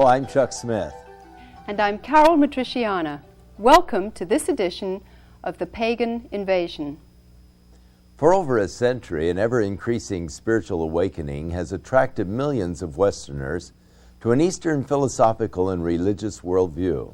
Hello, I'm Chuck Smith. And I'm Carol Matriciana. Welcome to this edition of The Pagan Invasion. For over a century, an ever-increasing spiritual awakening has attracted millions of Westerners to an Eastern philosophical and religious worldview.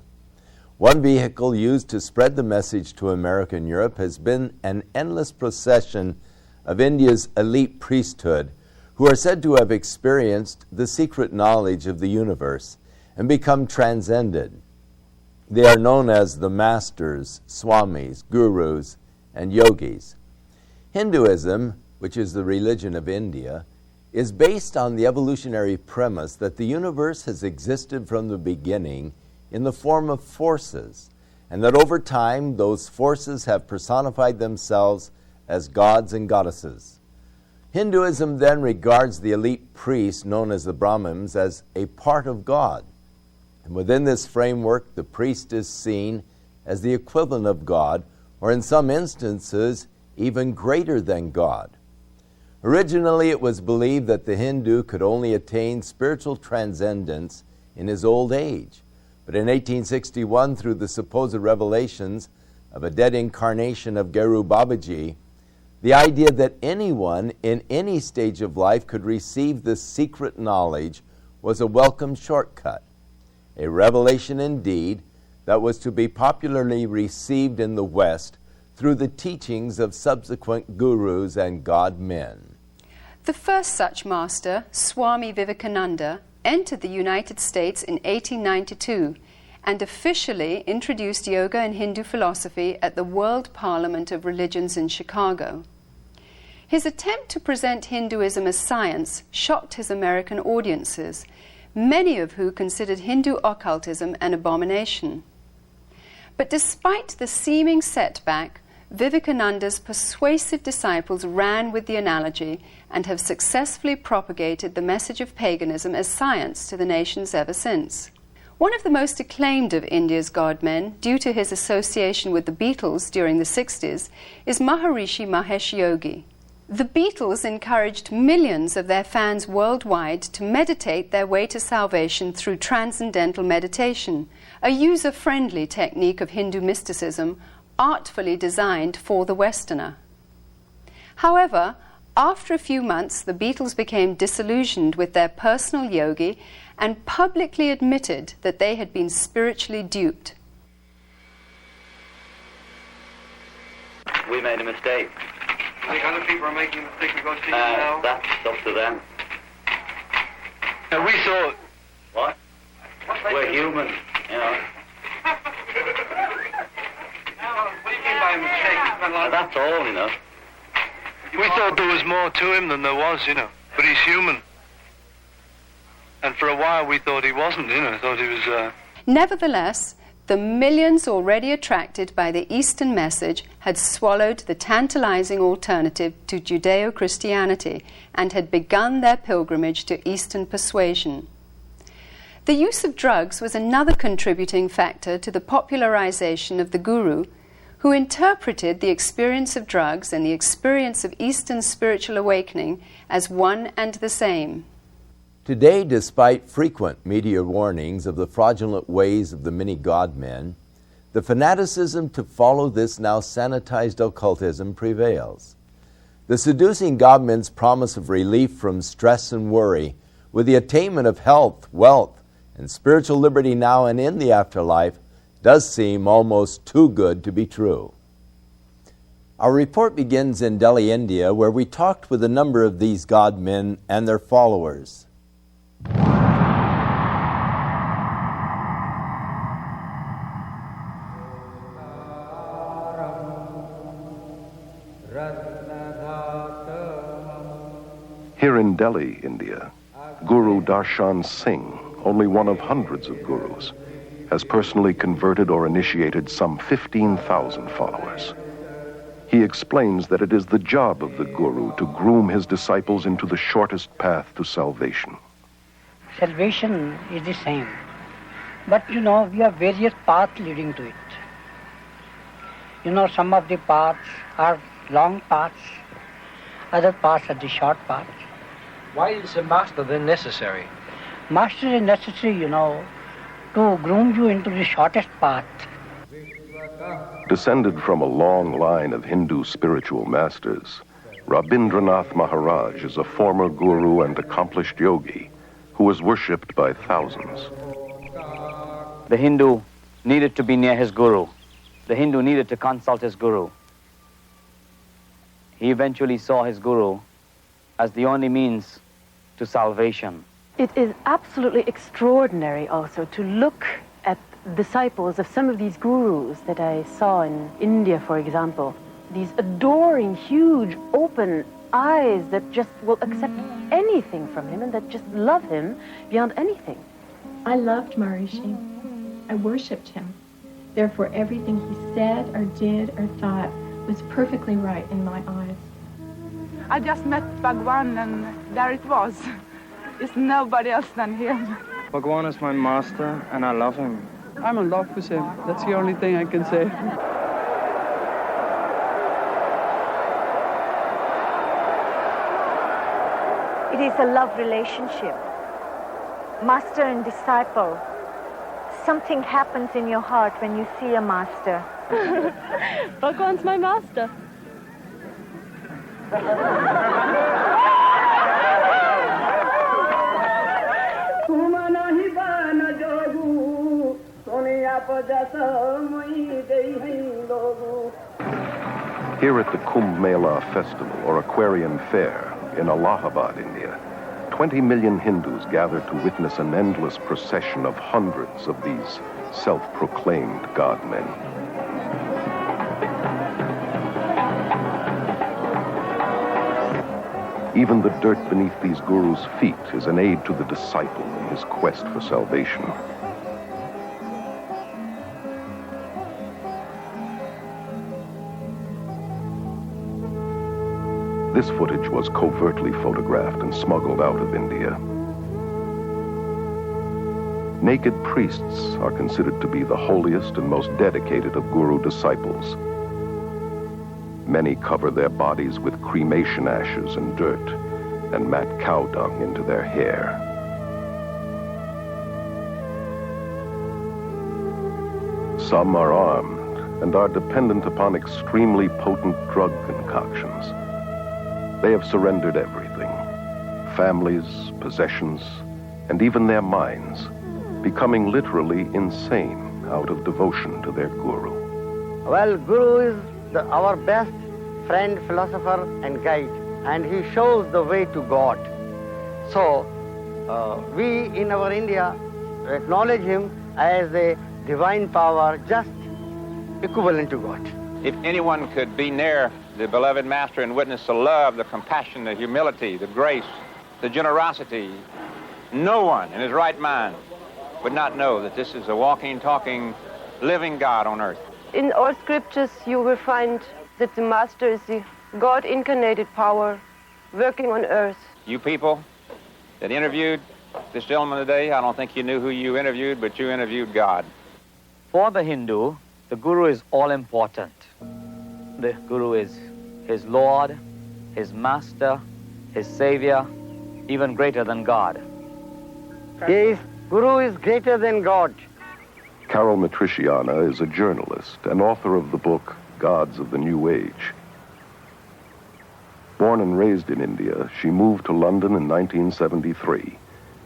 One vehicle used to spread the message to America and Europe has been an endless procession of India's elite priesthood, who are said to have experienced the secret knowledge of the universe and become transcended. They are known as the masters, swamis, gurus, and yogis. Hinduism, which is the religion of India, is based on the evolutionary premise that the universe has existed from the beginning in the form of forces, and that over time those forces have personified themselves as gods and goddesses. Hinduism then regards the elite priests, known as the Brahmins, as a part of God. And within this framework, the priest is seen as the equivalent of God, or in some instances, even greater than God. Originally, it was believed that the Hindu could only attain spiritual transcendence in his old age. But in 1861, through the supposed revelations of a dead incarnation of Guru Babaji, the idea that anyone in any stage of life could receive this secret knowledge was a welcome shortcut, a revelation indeed that was to be popularly received in the West through the teachings of subsequent gurus and godmen. The first such master, Swami Vivekananda, entered the United States in 1892 and officially introduced yoga and Hindu philosophy at the World Parliament of Religions in Chicago. His attempt to present Hinduism as science shocked his American audiences, many of whom considered Hindu occultism an abomination. But despite the seeming setback, Vivekananda's persuasive disciples ran with the analogy and have successfully propagated the message of paganism as science to the nations ever since. One of the most acclaimed of India's godmen, due to his association with the Beatles during the 60s, is Maharishi Mahesh Yogi. The Beatles encouraged millions of their fans worldwide to meditate their way to salvation through transcendental meditation, a user-friendly technique of Hindu mysticism artfully designed for the Westerner. However, after a few months, the Beatles became disillusioned with their personal yogi and publicly admitted that they had been spiritually duped. We made a mistake. I think other people are making a mistake to go see you now. That's up to them. And we thought... What? We're human, you know. What do you mean by a mistake? You spent a lot of... That's all, you know. We thought there was more to him than there was, you know. But he's human. And for a while we thought he wasn't, you know. Thought he was... Nevertheless, the millions already attracted by the Eastern message had swallowed the tantalizing alternative to Judeo-Christianity and had begun their pilgrimage to Eastern persuasion. The use of drugs was another contributing factor to the popularization of the Guru, who interpreted the experience of drugs and the experience of Eastern spiritual awakening as one and the same. Today, despite frequent media warnings of the fraudulent ways of the many godmen, the fanaticism to follow this now sanitized occultism prevails. The seducing godmen's promise of relief from stress and worry, with the attainment of health, wealth, and spiritual liberty now and in the afterlife, does seem almost too good to be true. Our report begins in Delhi, India, where we talked with a number of these godmen and their followers. Here in Delhi, India, Guru Darshan Singh, only one of hundreds of gurus, has personally converted or initiated some 15,000 followers. He explains that it is the job of the guru to groom his disciples into the shortest path to salvation. Salvation is the same, but we have various paths leading to it. Some of the paths are long paths, other paths are the short paths. Why is a master then necessary? Master is necessary, to groom you into the shortest path. Descended from a long line of Hindu spiritual masters, Rabindranath Maharaj is a former guru and accomplished yogi who was worshipped by thousands. The Hindu needed to be near his guru. The Hindu needed to consult his guru. He eventually saw his guru as the only means to salvation. It is absolutely extraordinary also to look at disciples of some of these gurus that I saw in India, for example. These adoring, huge, open eyes that just will accept anything from him and that just love him beyond anything. I loved Maharishi. I worshipped him. Therefore, everything he said or did or thought was perfectly right in my eyes. I just met Bhagwan and there it was. It's nobody else than him. Bhagwan is my master and I love him. I'm in love with him. That's the only thing I can say. It is a love relationship. Master and disciple. Something happens in your heart when you see a master. Bhagwan's my master. Here at the Kumbh Mela festival or Aquarian Fair in Allahabad, India, 20 million Hindus gather to witness an endless procession of hundreds of these self-proclaimed godmen. Even the dirt beneath these gurus' feet is an aid to the disciple in his quest for salvation. This footage was covertly photographed and smuggled out of India. Naked priests are considered to be the holiest and most dedicated of guru disciples. Many cover their bodies with cremation ashes and dirt and mat cow dung into their hair. Some are armed and are dependent upon extremely potent drug concoctions. They have surrendered everything, families, possessions, and even their minds, becoming literally insane out of devotion to their guru. Well, Guru is our best friend, philosopher, and guide, and he shows the way to God. So, we in our India acknowledge him as a divine power, just equivalent to God. If anyone could be near the beloved Master and witness the love, the compassion, the humility, the grace, the generosity, no one in his right mind would not know that this is a walking, talking, living God on earth. In all scriptures you will find that the Master is the God-incarnated power working on earth. You people that interviewed this gentleman today, I don't think you knew who you interviewed, but you interviewed God. For the Hindu, the guru is all important. The guru is his Lord, his master, his savior, even greater than God. Yes, Guru is greater than God. Carol Matriciana is a journalist and author of the book Gods of the New Age. Born and raised in India, she moved to London in 1973,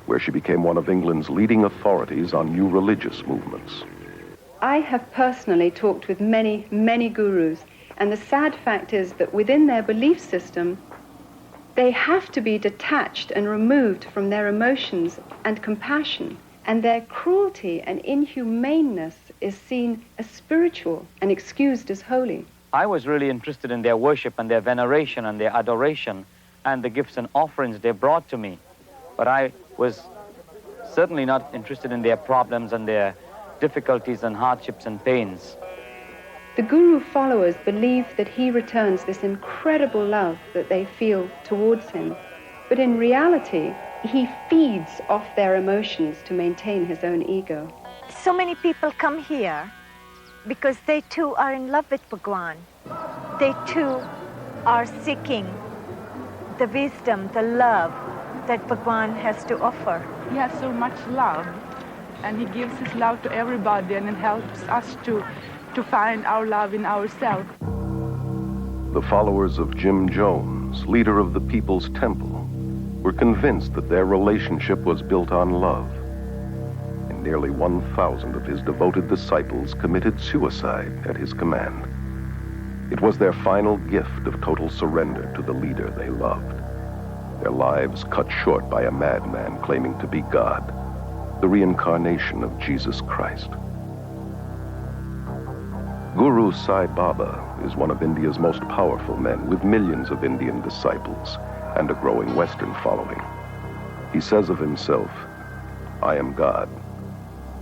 where she became one of England's leading authorities on new religious movements. I have personally talked with many, many gurus, and the sad fact is that within their belief system, they have to be detached and removed from their emotions and compassion, and their cruelty and inhumaneness is seen as spiritual and excused as holy. I was really interested in their worship and their veneration and their adoration and the gifts and offerings they brought to me. But I was certainly not interested in their problems and their difficulties and hardships and pains. The Guru followers believe that he returns this incredible love that they feel towards him. But in reality, he feeds off their emotions to maintain his own ego. So many people come here because they too are in love with Bhagwan. They too are seeking the wisdom, the love that Bhagwan has to offer. He has so much love, and he gives his love to everybody, and it helps us to find our love in ourselves. The followers of Jim Jones, leader of the People's Temple, were convinced that their relationship was built on love. And nearly 1,000 of his devoted disciples committed suicide at his command. It was their final gift of total surrender to the leader they loved. Their lives cut short by a madman claiming to be God, the reincarnation of Jesus Christ. Guru Sai Baba is one of India's most powerful men, with millions of Indian disciples and a growing Western following. He says of himself, "I am God.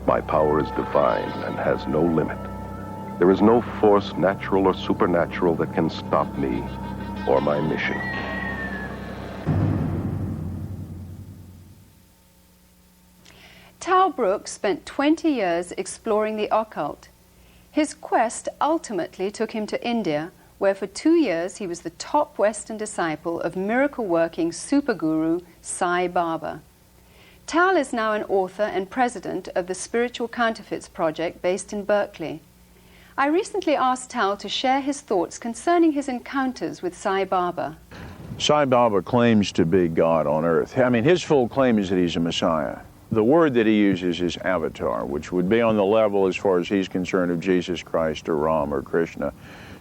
My power is divine and has no limit. There is no force, natural or supernatural, that can stop me or my mission." Tal Brooks spent 20 years exploring the occult. His quest ultimately took him to India, where for 2 years he was the top Western disciple of miracle-working super-guru Sai Baba. Tal is now an author and president of the Spiritual Counterfeits Project based in Berkeley. I recently asked Tal to share his thoughts concerning his encounters with Sai Baba. Sai Baba claims to be God on earth. I mean, his full claim is that he's a Messiah. The word that he uses is avatar, which would be on the level, as far as he's concerned, of Jesus Christ or Ram or Krishna.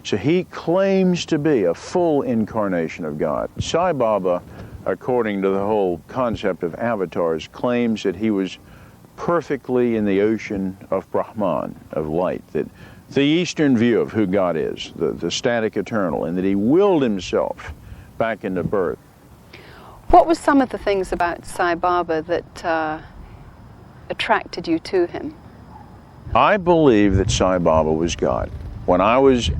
So he claims to be a full incarnation of God. Sai Baba, according to the whole concept of avatars, claims that he was perfectly in the ocean of Brahman, of light, that the Eastern view of who God is, the static eternal, and that he willed himself back into birth. What were some of the things about Sai Baba that attracted you to him? I believe that Sai Baba was God. When I was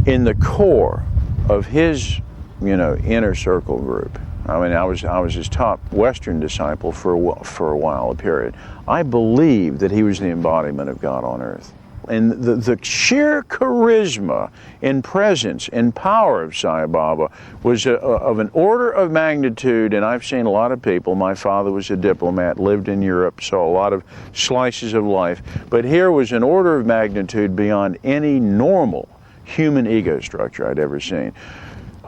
in the core of his, inner circle group, I mean, I was his top Western disciple for a while, a period. I believed that he was the embodiment of God on earth. And the sheer charisma and presence and power of Sai Baba was of an order of magnitude, and I've seen a lot of people. My father was a diplomat, lived in Europe, saw a lot of slices of life, but here was an order of magnitude beyond any normal human ego structure I'd ever seen.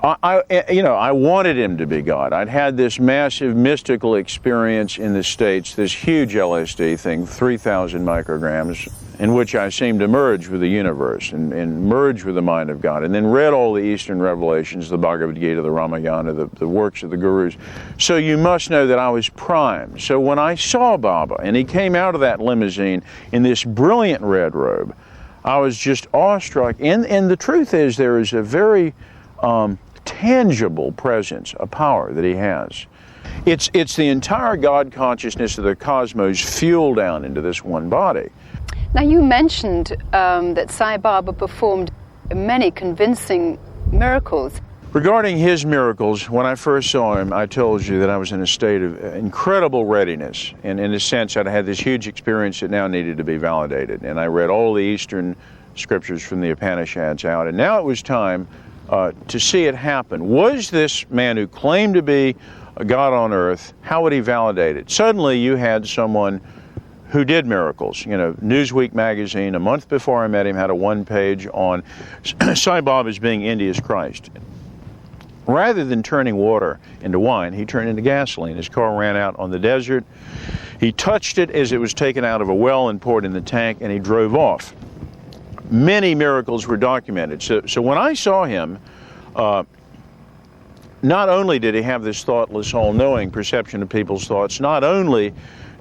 I wanted him to be God. I'd had this massive mystical experience in the States, this huge LSD thing, 3,000 micrograms, in which I seemed to merge with the universe and merge with the mind of God, and then read all the Eastern revelations, the Bhagavad Gita, the Ramayana, the works of the gurus. So you must know that I was primed. So when I saw Baba, and he came out of that limousine in this brilliant red robe, I was just awestruck. And the truth is, there is a very tangible presence, a power that he has. It's the entire God consciousness of the cosmos fueled down into this one body. Now, you mentioned that Sai Baba performed many convincing miracles. Regarding his miracles, when I first saw him, I told you that I was in a state of incredible readiness. And in a sense, I'd had this huge experience that now needed to be validated. And I read all the Eastern scriptures from the Upanishads out. And now it was time to see it happen. Was this man who claimed to be a God on earth, how would he validate it? Suddenly you had someone who did miracles. Newsweek magazine, a month before I met him, had a one-page on Sai Baba as being India's Christ. Rather than turning water into wine, he turned into gasoline. His car ran out on the desert. He touched it as it was taken out of a well and poured in the tank, and he drove off. Many miracles were documented. So when I saw him, not only did he have this thoughtless, all-knowing perception of people's thoughts, not only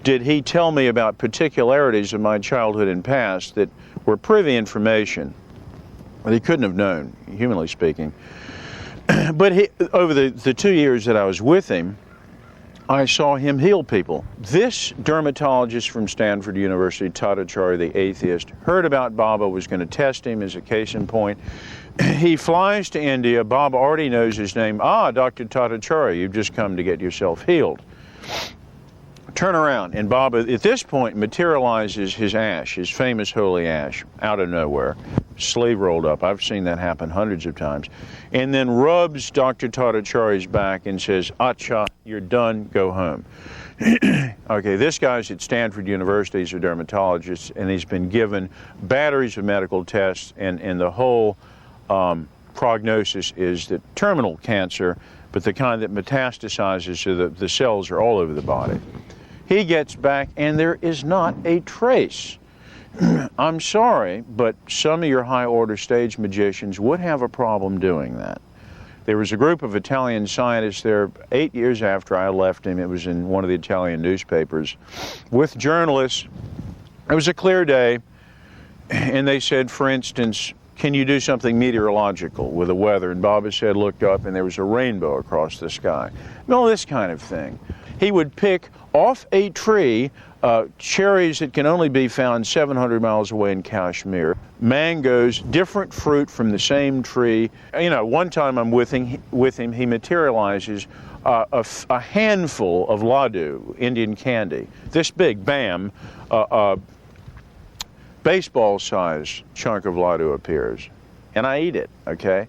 did he tell me about particularities of my childhood and past that were privy information that he couldn't have known, humanly speaking, but over the 2 years that I was with him, I saw him heal people. This dermatologist from Stanford University, Tatacharya, the atheist, heard about Baba, was going to test him as a case in point. He flies to India. Baba already knows his name. Dr. Tatacharya, you've just come to get yourself healed. turn around. And Baba, at this point, materializes his ash, his famous holy ash, out of nowhere. Sleeve rolled up. I've seen that happen hundreds of times. And then rubs Dr. Tadachari's back and says, "Acha, you're done, go home." Okay, this guy's at Stanford University, he's a dermatologist, and he's been given batteries of medical tests, and the whole prognosis is that terminal cancer, but the kind that metastasizes so that the cells are all over the body. He gets back, and there is not a trace. I'm sorry, but some of your high-order stage magicians would have a problem doing that. There was a group of Italian scientists there 8 years after I left him. It was in one of the Italian newspapers with journalists. It was a clear day, and they said, for instance, "Can you do something meteorological with the weather?" And Baba said, looked up, and there was a rainbow across the sky. No, this kind of thing. He would pick off a tree cherries that can only be found 700 miles away in Kashmir, mangoes, different fruit from the same tree. You know, one time I'm with him, he materializes a handful of laddu, Indian candy, this big, bam, baseball-sized chunk of laddu appears, and I eat it, okay?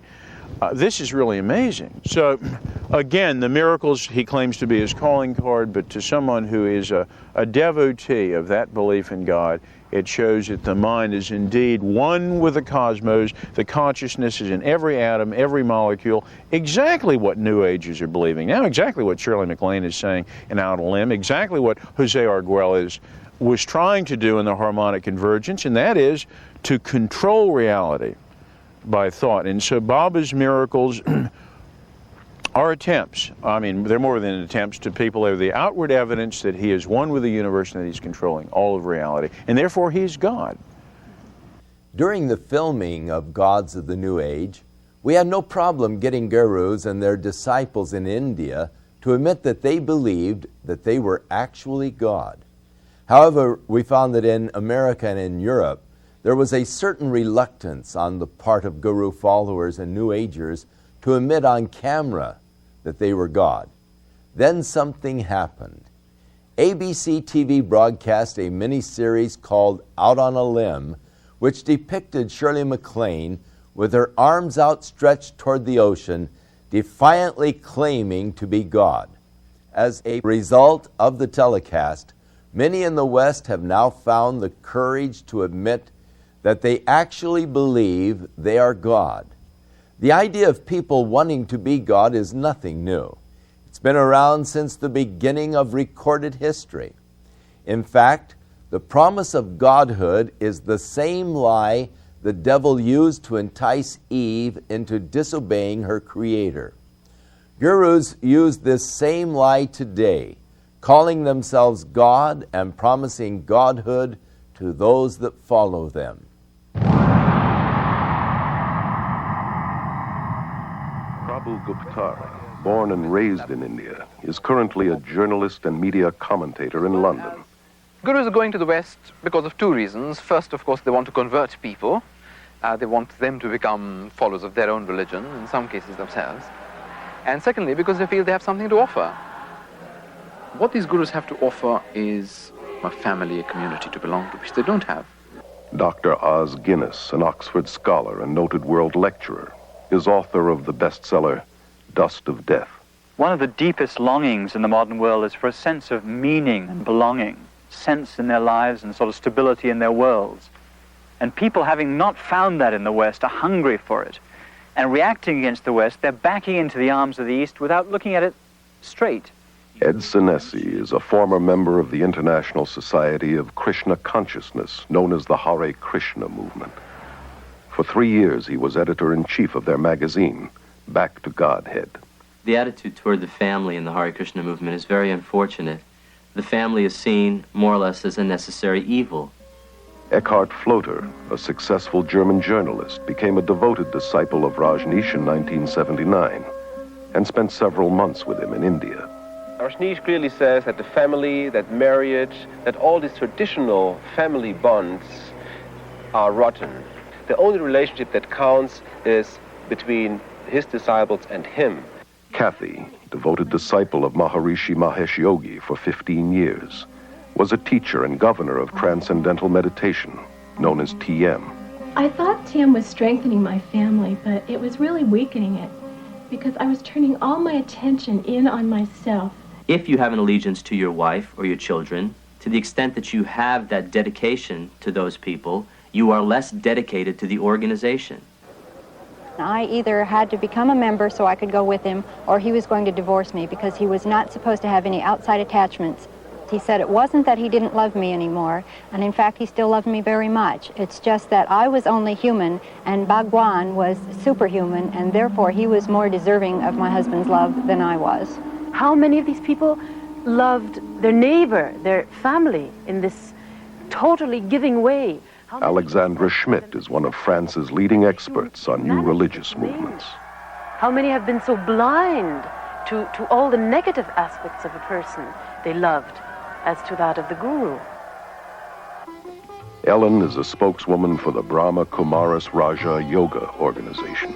This is really amazing. So, again, the miracles he claims to be his calling card, but to someone who is a devotee of that belief in God, it shows that the mind is indeed one with the cosmos. The consciousness is in every atom, every molecule, exactly what New Agers are believing now, exactly what Shirley MacLaine is saying in Out on a Limb, exactly what Jose Arguelles was trying to do in the harmonic convergence, and that is to control reality by thought. And so Baba's miracles are attempts. I mean, they're more than attempts to people. They're the outward evidence that he is one with the universe and that he's controlling all of reality, and therefore he's God. During the filming of Gods of the New Age, we had no problem getting gurus and their disciples in India to admit that they believed that they were actually God. However, we found that in America and in Europe, there was a certain reluctance on the part of guru followers and New Agers to admit on camera that they were God. Then something happened. ABC TV broadcast a mini-series called Out on a Limb, which depicted Shirley MacLaine with her arms outstretched toward the ocean, defiantly claiming to be God. As a result of the telecast, many in the West have now found the courage to admit that they actually believe they are God. The idea of people wanting to be God is nothing new. It's been around since the beginning of recorded history. In fact, the promise of godhood is the same lie the devil used to entice Eve into disobeying her Creator. Gurus use this same lie today, calling themselves God and promising godhood to those that follow them. Prabhu Gupta, born and raised in India, is currently a journalist and media commentator in London. Gurus are going to the West because of two reasons. First, of course, they want to convert people. They want them to become followers of their own religion, in some cases themselves. And secondly, because they feel they have something to offer. What these gurus have to offer is a family, a community to belong to, which they don't have. Dr. Os Guinness, an Oxford scholar and noted world lecturer, is author of the bestseller, Dust of Death. One of the deepest longings in the modern world is for a sense of meaning and belonging, sense in their lives and sort of stability in their worlds. And people, having not found that in the West, are hungry for it. And reacting against the West, they're backing into the arms of the East without looking at it straight. Ed Senesi is a former member of the International Society of Krishna Consciousness, known as the Hare Krishna movement. For 3 years, he was editor-in-chief of their magazine, Back to Godhead. The attitude toward the family in the Hare Krishna movement is very unfortunate. The family is seen more or less as a necessary evil. Eckhart Floater, a successful German journalist, became a devoted disciple of Rajneesh in 1979 and spent several months with him in India. Rajneesh clearly says that the family, that marriage, that all these traditional family bonds are rotten. The only relationship that counts is between his disciples and him. Kathy, devoted disciple of Maharishi Mahesh Yogi for 15 years, was a teacher and governor of Transcendental Meditation, known as TM. I thought TM was strengthening my family, but it was really weakening it because I was turning all my attention in on myself. If you have an allegiance to your wife or your children, to the extent that you have that dedication to those people, you are less dedicated to the organization. I either had to become a member so I could go with him, or he was going to divorce me because he was not supposed to have any outside attachments. He said it wasn't that he didn't love me anymore, and in fact he still loved me very much. It's just that I was only human and Bhagwan was superhuman, and therefore he was more deserving of my husband's love than I was. How many of these people loved their neighbor, their family, in this totally giving way? Alexandra Schmidt is one of France's leading experts on new religious movements. How many have been so blind to all the negative aspects of a person they loved as to that of the guru? Ellen is a spokeswoman for the Brahma Kumaris Raja Yoga organization,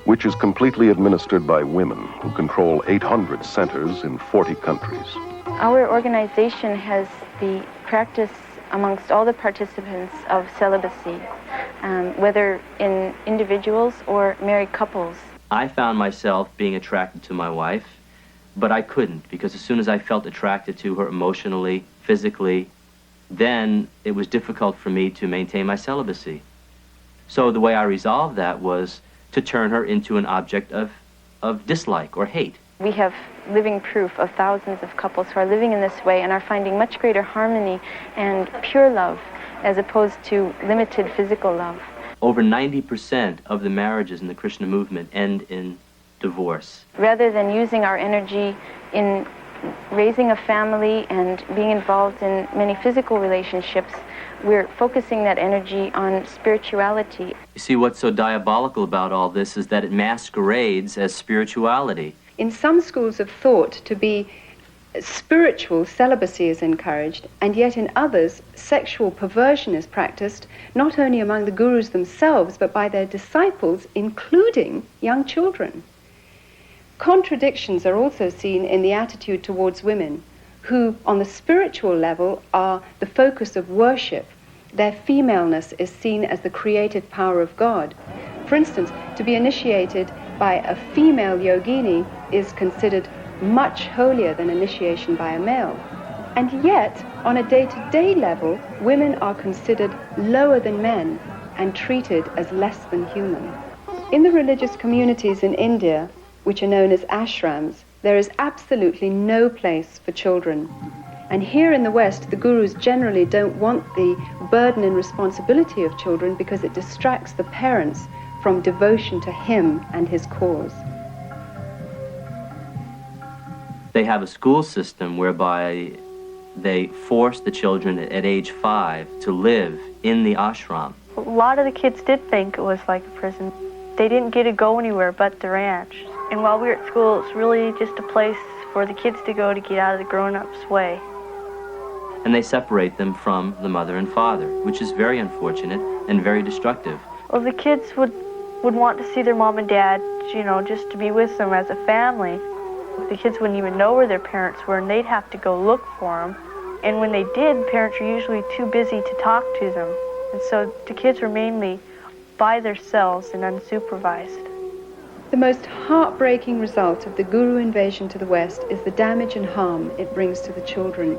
which is completely administered by women who control 800 centers in 40 countries. Our organization has the practice amongst all the participants of celibacy, whether in individuals or married couples. I found myself being attracted to my wife, but I couldn't, because as soon as I felt attracted to her emotionally, physically, then it was difficult for me to maintain my celibacy. So the way I resolved that was to turn her into an object of dislike or hate. We have living proof of thousands of couples who are living in this way and are finding much greater harmony and pure love as opposed to limited physical love. Over 90% of the marriages in the Krishna movement end in divorce. Rather than using our energy in raising a family and being involved in many physical relationships, we're focusing that energy on spirituality. You see, what's so diabolical about all this is that it masquerades as spirituality. In some schools of thought, to be spiritual, celibacy is encouraged, and yet in others, sexual perversion is practiced, not only among the gurus themselves, but by their disciples, including young children. Contradictions are also seen in the attitude towards women, who, on the spiritual level, are the focus of worship. Their femaleness is seen as the creative power of God. For instance, to be initiated by a female yogini is considered much holier than initiation by a male. And yet, on a day-to-day level, women are considered lower than men and treated as less than human. In the religious communities in India, which are known as ashrams, there is absolutely no place for children. And here in the West, the gurus generally don't want the burden and responsibility of children because it distracts the parents from devotion to him and his cause. They have a school system whereby they force the children at age 5 to live in the ashram. A lot of the kids did think it was like a prison. They didn't get to go anywhere but the ranch. And while we were at school, it's really just a place for the kids to go to get out of the grown-ups' way. And they separate them from the mother and father, which is very unfortunate and very destructive. Well, the kids would want to see their mom and dad, you know, just to be with them as a family. The kids wouldn't even know where their parents were, and they'd have to go look for them. And when they did, parents were usually too busy to talk to them. And so the kids were mainly by themselves and unsupervised. The most heartbreaking result of the guru invasion to the West is the damage and harm it brings to the children,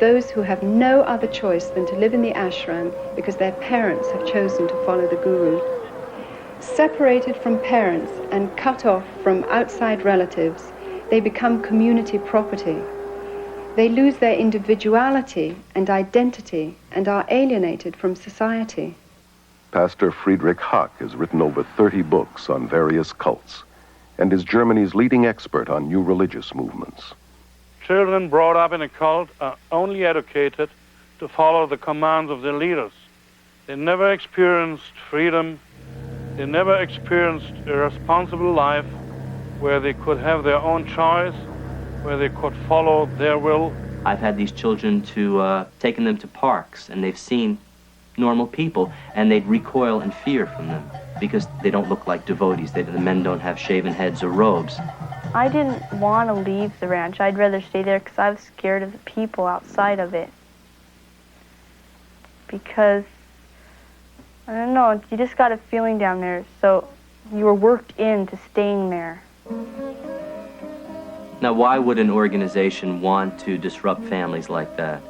those who have no other choice than to live in the ashram because their parents have chosen to follow the guru. Separated from parents and cut off from outside relatives, they become community property. They lose their individuality and identity and are alienated from society. Pastor Friedrich Hack has written over 30 books on various cults and is Germany's leading expert on new religious movements. Children brought up in a cult are only educated to follow the commands of their leaders. They never experienced freedom. They never experienced a responsible life where they could have their own choice, where they could follow their will. I've had these children taken them to parks, and they've seen normal people, and they'd recoil in fear from them because they don't look like devotees. The men don't have shaven heads or robes. I didn't want to leave the ranch. I'd rather stay there because I was scared of the people outside of it. Because, I don't know, you just got a feeling down there, so you were worked into staying there. Now, why would an organization want to disrupt families like that?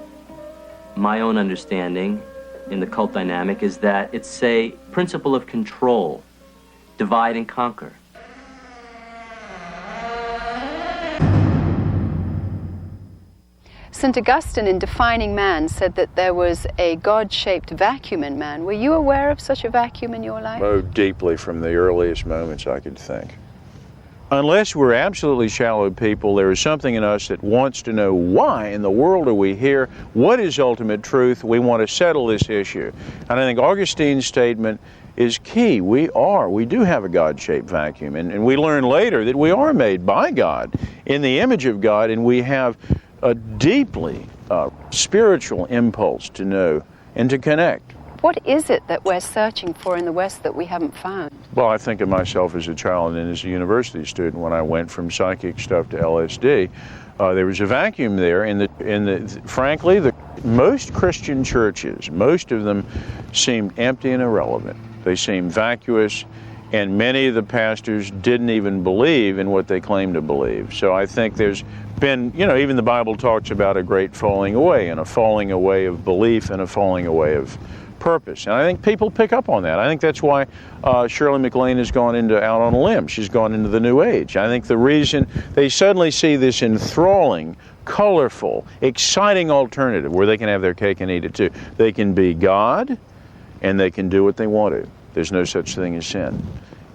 My own understanding in the cult dynamic is that it's a principle of control, divide and conquer. St. Augustine, in defining man, said that there was a God-shaped vacuum in man. Were you aware of such a vacuum in your life? Oh, deeply from the earliest moments I could think. Unless we're absolutely shallow people, there is something in us that wants to know why in the world are we here, what is ultimate truth, we want to settle this issue. And I think Augustine's statement is key. We do have a God-shaped vacuum, and we learn later that we are made by God in the image of God, and we have a deeply spiritual impulse to know and to connect. What is it that we're searching for in the West that we haven't found? Well, I think of myself as a child and as a university student when I went from psychic stuff to LSD. There was a vacuum there, frankly, most Christian churches, most of them seemed empty and irrelevant. They seemed vacuous, and many of the pastors didn't even believe in what they claimed to believe. So I think there's been, even the Bible talks about a great falling away, and a falling away of belief and a falling away of purpose. And I think people pick up on that. I think that's why Shirley MacLaine has gone out on a limb. She's gone into the New Age. I think the reason they suddenly see this enthralling, colorful, exciting alternative where they can have their cake and eat it too. They can be God, and they can do what they want to. There's no such thing as sin.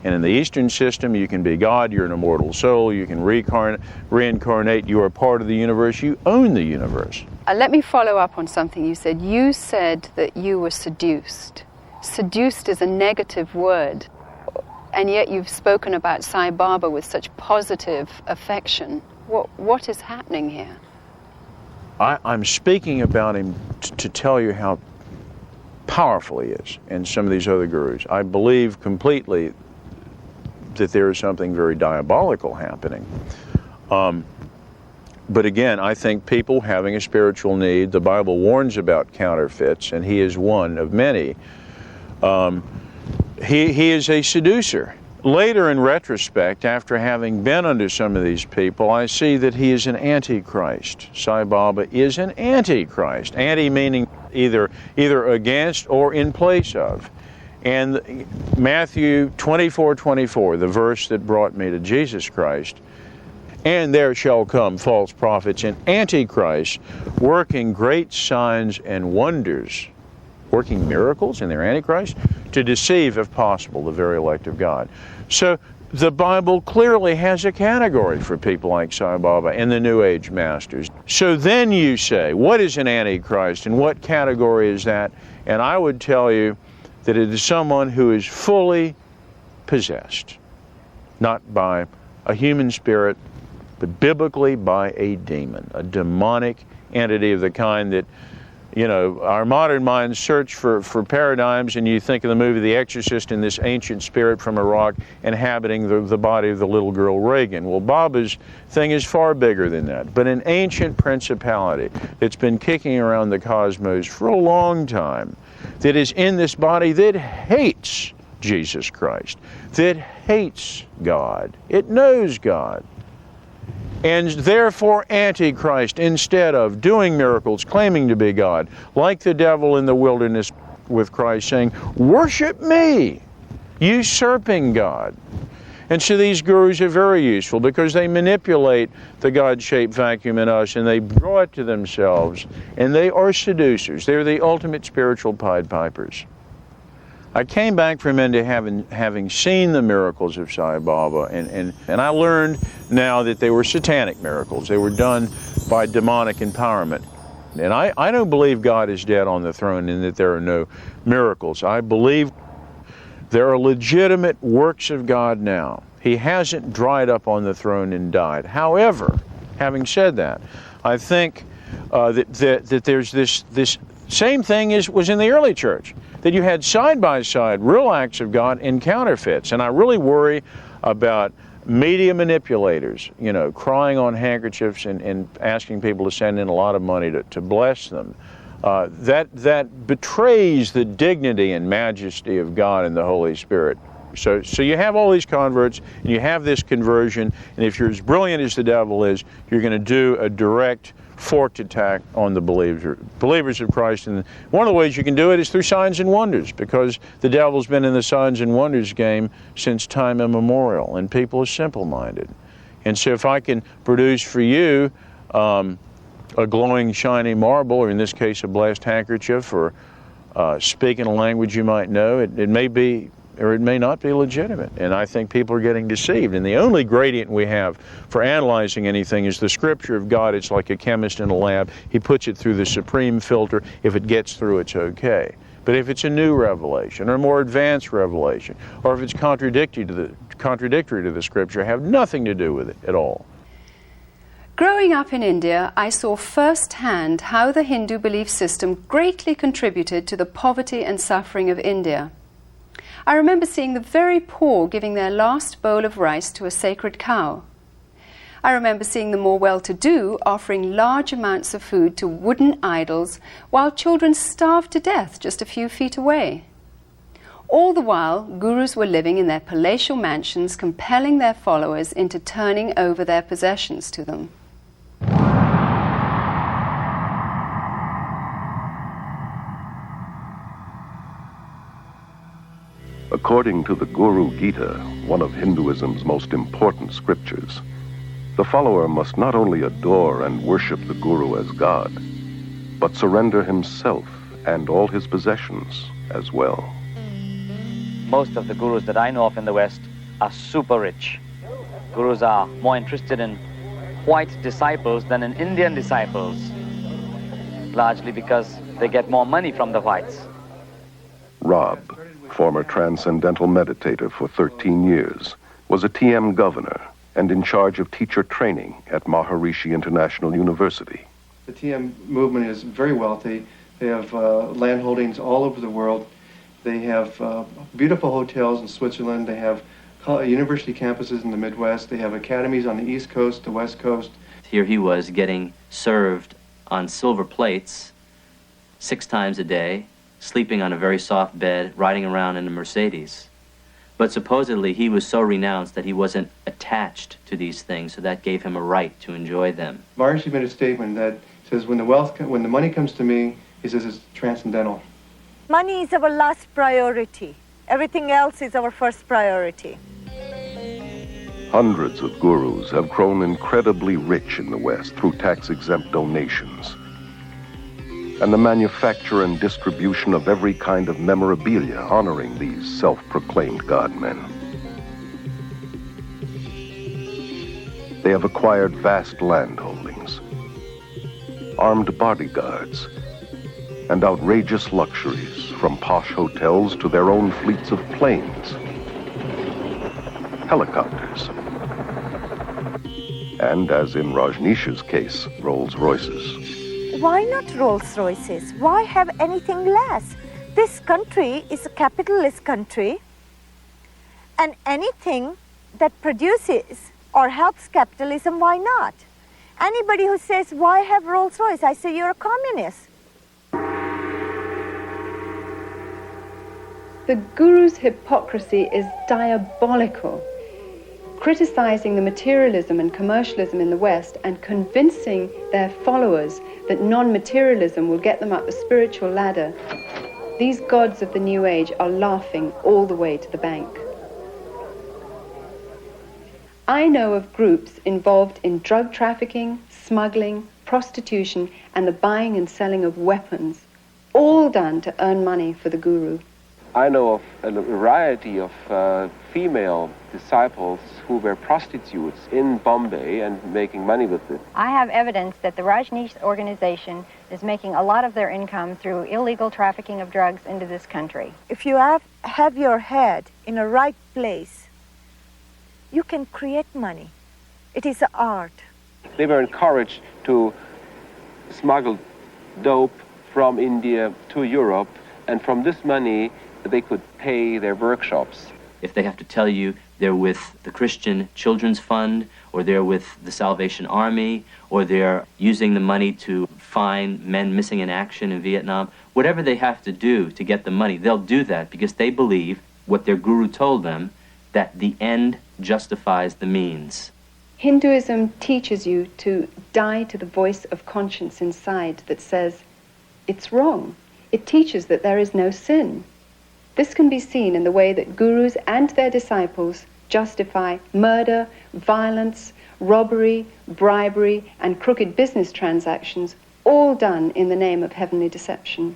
And in the Eastern system, you can be God, you're an immortal soul, you can reincarnate, you are part of the universe, you own the universe. Let me follow up on something you said. You said that you were seduced. Seduced is a negative word, and yet you've spoken about Sai Baba with such positive affection. What is happening here? I'm speaking about him to tell you how powerful he is, and some of these other gurus. I believe completely that there is something very diabolical happening. But again, I think people having a spiritual need, the Bible warns about counterfeits, and he is one of many. He is a seducer. Later in retrospect, after having been under some of these people, I see that he is an antichrist. Sai Baba is an antichrist. Anti meaning either against or in place of. And Matthew 24:24, the verse that brought me to Jesus Christ, and there shall come false prophets and antichrists, working great signs and wonders, working miracles in their antichrist, to deceive, if possible, the very elect of God. So the Bible clearly has a category for people like Sai Baba and the New Age masters. So then you say, what is an antichrist and what category is that? And I would tell you that it is someone who is fully possessed, not by a human spirit, but biblically by a demon, a demonic entity of the kind that, our modern minds search for paradigms, and you think of the movie The Exorcist and this ancient spirit from Iraq inhabiting the body of the little girl Reagan. Well, Baba's thing is far bigger than that, but an ancient principality that's been kicking around the cosmos for a long time, that is in this body that hates Jesus Christ, that hates God. It knows God. And therefore Antichrist, instead of doing miracles, claiming to be God, like the devil in the wilderness with Christ saying, worship me, usurping God. And so these gurus are very useful because they manipulate the God-shaped vacuum in us and they draw it to themselves, and they are seducers. They're the ultimate spiritual Pied Pipers. I came back from India having seen the miracles of Sai Baba, and I learned now that they were satanic miracles. They were done by demonic empowerment. And I don't believe God is dead on the throne and that there are no miracles. I believe there are legitimate works of God now. He hasn't dried up on the throne and died. However, having said that, I think that there's this same thing was in the early church, that you had side by side real acts of God and counterfeits. And I really worry about media manipulators, you know, crying on handkerchiefs and asking people to send in a lot of money to bless them. That betrays the dignity and majesty of God and the Holy Spirit. So you have all these converts, and you have this conversion, and if you're as brilliant as the devil is, you're going to do a direct forked attack on the believers of Christ. And one of the ways you can do it is through signs and wonders, because the devil's been in the signs and wonders game since time immemorial, and people are simple-minded. And so if I can produce for you a glowing, shiny marble, or in this case a blessed handkerchief, or speaking a language you might know, it may be or it may not be legitimate. And I think people are getting deceived. And the only gradient we have for analyzing anything is the Scripture of God. It's like a chemist in a lab. He puts it through the supreme filter. If it gets through, it's okay. But if it's a new revelation or a more advanced revelation, or if it's contradictory to the Scripture, have nothing to do with it at all. Growing up in India, I saw firsthand how the Hindu belief system greatly contributed to the poverty and suffering of India. I remember seeing the very poor giving their last bowl of rice to a sacred cow. I remember seeing the more well-to-do offering large amounts of food to wooden idols while children starved to death just a few feet away. All the while, gurus were living in their palatial mansions, compelling their followers into turning over their possessions to them. According to the Guru Gita, one of Hinduism's most important scriptures, the follower must not only adore and worship the Guru as God, but surrender himself and all his possessions as well. Most of the gurus that I know of in the West are super rich. Gurus are more interested in white disciples than in Indian disciples, largely because they get more money from the whites. Rob, former transcendental meditator for 13 years, was a TM governor and in charge of teacher training at Maharishi International University. The TM movement is very wealthy. They have land holdings all over the world. They have beautiful hotels in Switzerland. They have university campuses in the Midwest. They have academies on the East Coast, the West Coast. Here he was getting served on silver plates 6 times a day, sleeping on a very soft bed, riding around in a Mercedes. But supposedly he was so renounced that he wasn't attached to these things, so that gave him a right to enjoy them. Maharishi made a statement that says, when the money comes to me, he says it's transcendental. Money is our last priority. Everything else is our first priority. Hundreds of gurus have grown incredibly rich in the West through tax-exempt donations and the manufacture and distribution of every kind of memorabilia honoring these self-proclaimed godmen. They have acquired vast land holdings, armed bodyguards, and outrageous luxuries, from posh hotels to their own fleets of planes, helicopters, and, as in Rajneesh's case, Rolls-Royces. Why not Rolls-Royces? Why have anything less? This country is a capitalist country, and anything that produces or helps capitalism, why not? Anybody who says, why have Rolls-Royce? I say, you're a communist. The guru's hypocrisy is diabolical, criticizing the materialism and commercialism in the West and convincing their followers that non-materialism will get them up the spiritual ladder. These gods of the New Age are laughing all the way to the bank. I know of groups involved in drug trafficking, smuggling, prostitution, and the buying and selling of weapons, all done to earn money for the guru. I know of a variety of female disciples who were prostitutes in Bombay and making money with it. I have evidence that the Rajneesh organization is making a lot of their income through illegal trafficking of drugs into this country. If you have your head in a right place, you can create money. It is an art. They were encouraged to smuggle dope from India to Europe, and from this money they could pay their workshops. if they have to tell you they're with the Christian Children's Fund, or they're with the Salvation Army, or they're using the money to find men missing in action in Vietnam, whatever they have to do to get the money, they'll do that because they believe what their guru told them, that the end justifies the means. Hinduism teaches you to die to the voice of conscience inside that says, it's wrong. It teaches that there is no sin. This can be seen in the way that gurus and their disciples justify murder, violence, robbery, bribery, and crooked business transactions, all done in the name of heavenly deception.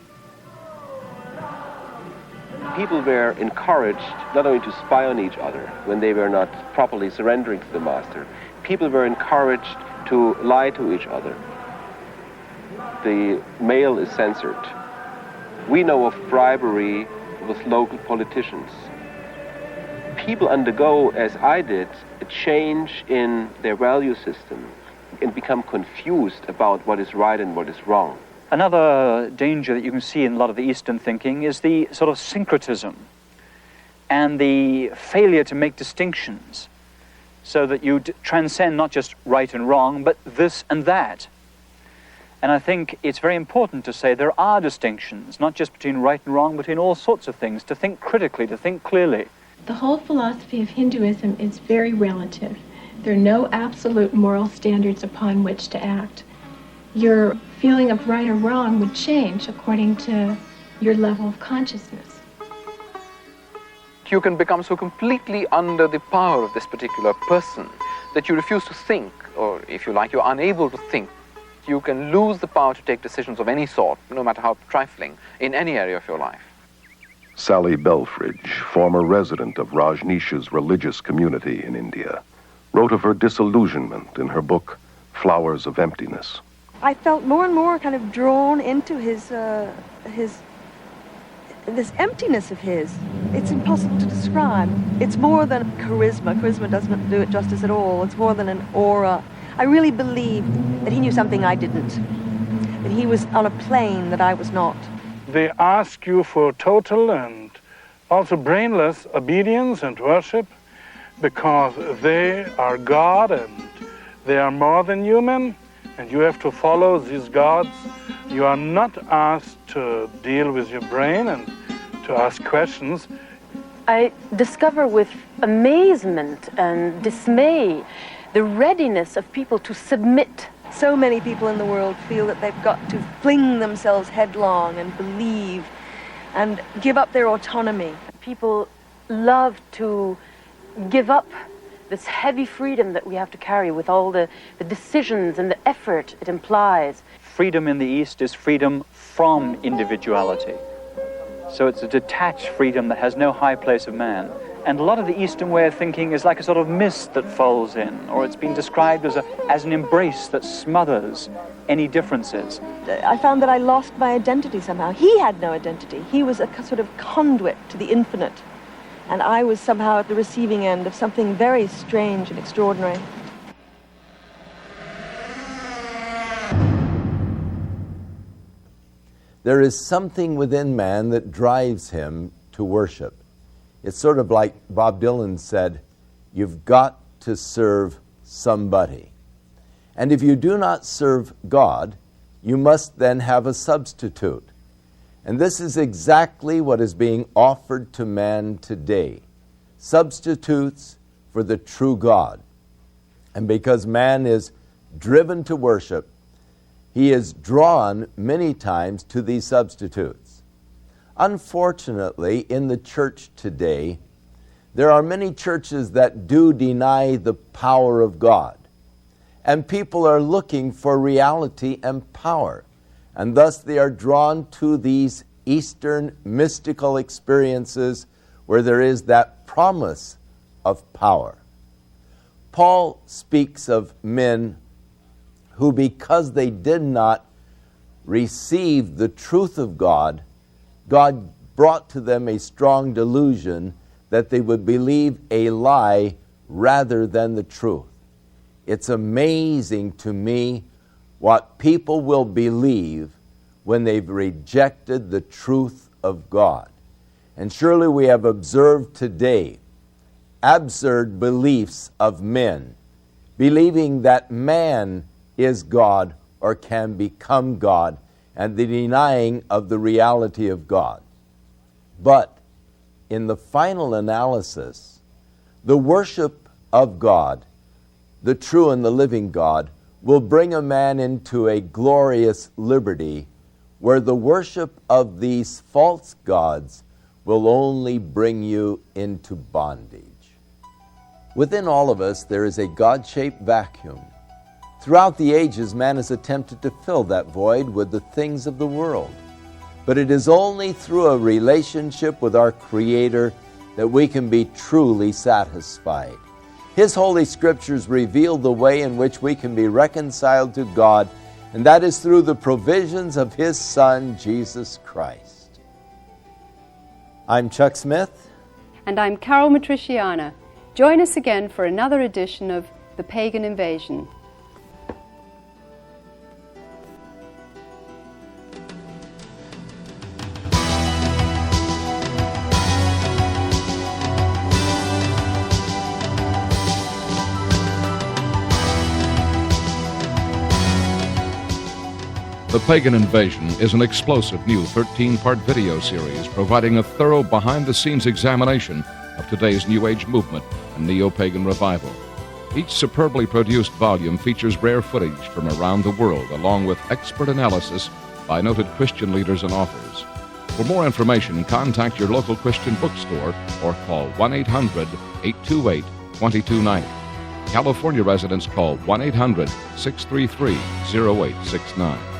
People were encouraged not only to spy on each other when they were not properly surrendering to the master, people were encouraged to lie to each other. The mail is censored. We know of bribery with local politicians. People undergo, as I did, a change in their value system and become confused about what is right and what is wrong. Another danger that you can see in a lot of the Eastern thinking is the sort of syncretism and the failure to make distinctions so that you transcend not just right and wrong, but this and that. And I think it's very important to say there are distinctions, not just between right and wrong, but in all sorts of things, to think critically, to think clearly. The whole philosophy of Hinduism is very relative. There are no absolute moral standards upon which to act. Your feeling of right or wrong would change according to your level of consciousness. You can become so completely under the power of this particular person that you refuse to think, or if you like, you're unable to think. You can lose the power to take decisions of any sort, no matter how trifling, in any area of your life. Sally Belfridge, former resident of Rajneesh's religious community in India, wrote of her disillusionment in her book, Flowers of Emptiness. I felt more and more kind of drawn into this emptiness of his. It's impossible to describe. It's more than charisma. Charisma doesn't do it justice at all. It's more than an aura. I really believed that he knew something I didn't, that he was on a plane that I was not. They ask you for total and also brainless obedience and worship because they are God and they are more than human, and you have to follow these gods. You are not asked to deal with your brain and to ask questions. I discover with amazement and dismay the readiness of people to submit. So many people in the world feel that they've got to fling themselves headlong and believe and give up their autonomy. People love to give up this heavy freedom that we have to carry with all the decisions and the effort it implies. Freedom in the East is freedom from individuality. So it's a detached freedom that has no high place of man. And a lot of the Eastern way of thinking is like a sort of mist that folds in, or it's been described as an embrace that smothers any differences. I found that I lost my identity somehow. He had no identity. He was a sort of conduit to the infinite. And I was somehow at the receiving end of something very strange and extraordinary. There is something within man that drives him to worship. It's sort of like Bob Dylan said, you've got to serve somebody. And if you do not serve God, you must then have a substitute. And this is exactly what is being offered to man today. Substitutes for the true God. And because man is driven to worship, he is drawn many times to these substitutes. Unfortunately, in the church today, there are many churches that do deny the power of God. And people are looking for reality and power. And thus they are drawn to these Eastern mystical experiences where there is that promise of power. Paul speaks of men who, because they did not receive the truth of God, God brought to them a strong delusion that they would believe a lie rather than the truth. It's amazing to me what people will believe when they've rejected the truth of God. And surely we have observed today absurd beliefs of men, believing that man is God or can become God, and the denying of the reality of God. But in the final analysis, the worship of God, the true and the living God, will bring a man into a glorious liberty where the worship of these false gods will only bring you into bondage. Within all of us, there is a God-shaped vacuum. Throughout the ages, man has attempted to fill that void with the things of the world. But it is only through a relationship with our Creator that we can be truly satisfied. His Holy Scriptures reveal the way in which we can be reconciled to God, and that is through the provisions of His Son, Jesus Christ. I'm Chuck Smith. And I'm Carol Matriciana. Join us again for another edition of The Pagan Invasion. The Pagan Invasion is an explosive new 13-part video series providing a thorough behind-the-scenes examination of today's New Age movement and neo-pagan revival. Each superbly produced volume features rare footage from around the world, along with expert analysis by noted Christian leaders and authors. For more information, contact your local Christian bookstore or call 1-800-828-2290. California residents call 1-800-633-0869.